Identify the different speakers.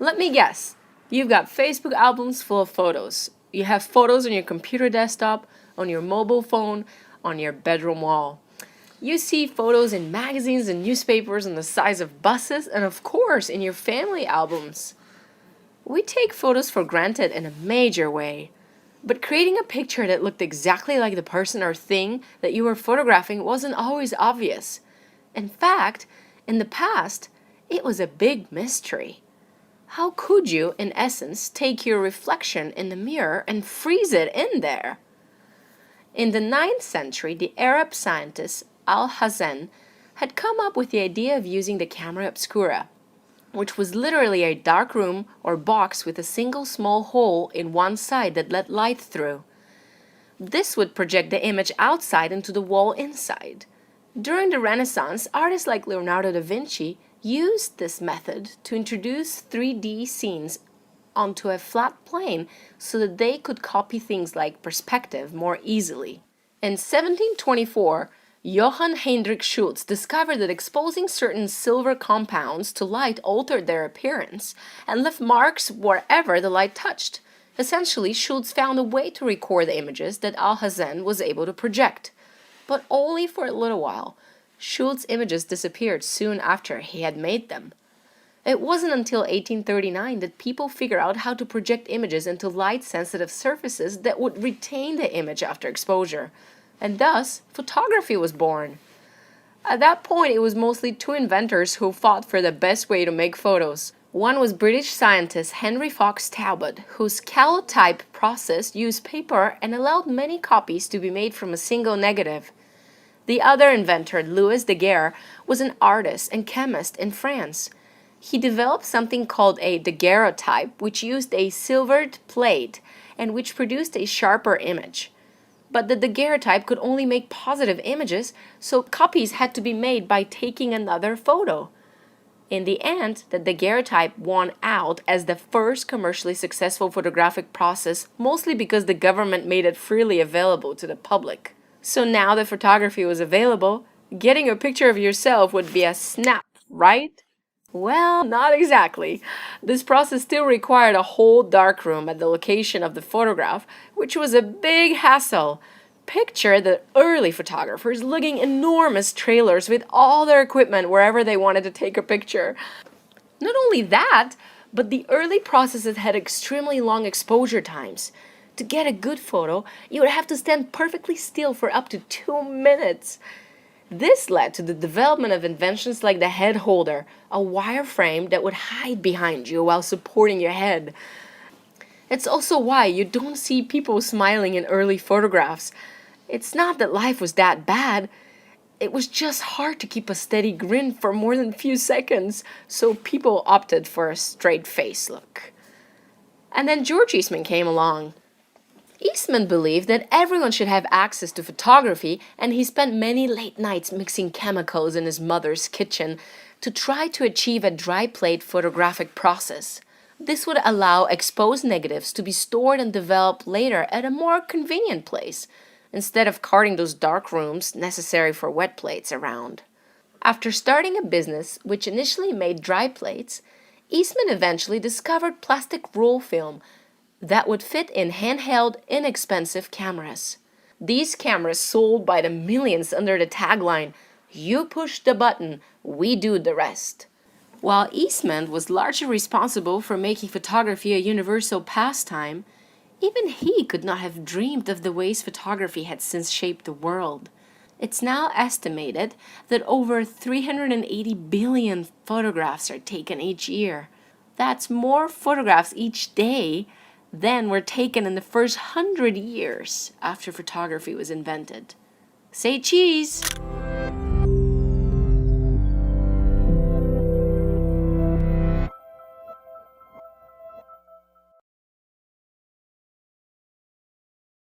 Speaker 1: Let me guess. You've got Facebook albums full of photos. You have photos on your computer desktop, on your mobile phone, on your bedroom wall. You see photos in magazines and newspapers on the sides of buses, and of course in your family albums. We take photos for granted in a major way. But creating a picture that looked exactly like the person or thing that you were photographing wasn't always obvious. In fact, in the past, it was a big mystery. How could you, in essence, take your reflection in the mirror and freeze it in there? In the 9th century, the Arab scientist Al-Hazen had come up with the idea of using the camera obscura, which was literally a dark room or box with a single small hole in one side that let light through. This would project the image outside into the wall inside. During the Renaissance, artists like Leonardo da Vinci used this method to introduce 3D scenes onto a flat plane so that they could copy things like perspective more easily. In 1724, Johann Heinrich Schultz discovered that exposing certain silver compounds to light altered their appearance and left marks wherever the light touched. Essentially, Schultz found a way to record the images that Al-Hazen was able to project. But only for a little while. Schultz's images disappeared soon after he had made them. It wasn't until 1839 that people figured out how to project images into light-sensitive surfaces that would retain the image after exposure. And thus, photography was born. At that point, it was mostly two inventors who fought for the best way to make photos. One was British scientist Henry Fox Talbot, whose calotype process used paper and allowed many copies to be made from a single negative. The other inventor, Louis Daguerre, was an artist and chemist in France. He developed something called a daguerreotype, which used a silvered plate and which produced a sharper image. But the daguerreotype could only make positive images, so copies had to be made by taking another photo. In the end, the daguerreotype won out as the first commercially successful photographic process, mostly because the government made it freely available to the public. So now that photography was available, getting a picture of yourself would be a snap, right? Well, not exactly. This process still required a whole darkroom at the location of the photograph, which was a big hassle. Picture the early photographers lugging enormous trailers with all their equipment wherever they wanted to take a picture. Not only that, but the early processes had extremely long exposure times. To get a good photo, you would have to stand perfectly still for up to 2 minutes. This led to the development of inventions like the head holder, a wire frame that would hide behind you while supporting your head. It's also why you don't see people smiling in early photographs. It's not that life was that bad. It was just hard to keep a steady grin for more than a few seconds, so people opted for a straight face look. And then George Eastman came along. Eastman believed that everyone should have access to photography, and he spent many late nights mixing chemicals in his mother's kitchen to try to achieve a dry plate photographic process. This would allow exposed negatives to be stored and developed later at a more convenient place, instead of carting those dark rooms necessary for wet plates around. After starting a business which initially made dry plates, Eastman eventually discovered plastic roll film that would fit in handheld, inexpensive cameras. These cameras sold by the millions under the tagline, "You push the button, we do the rest." While Eastman was largely responsible for making photography a universal pastime, even he could not have dreamed of the ways photography had since shaped the world. It's now estimated that over 380 billion photographs are taken each year. That's more photographs each day than were taken in the first 100 years after photography was invented. Say cheese!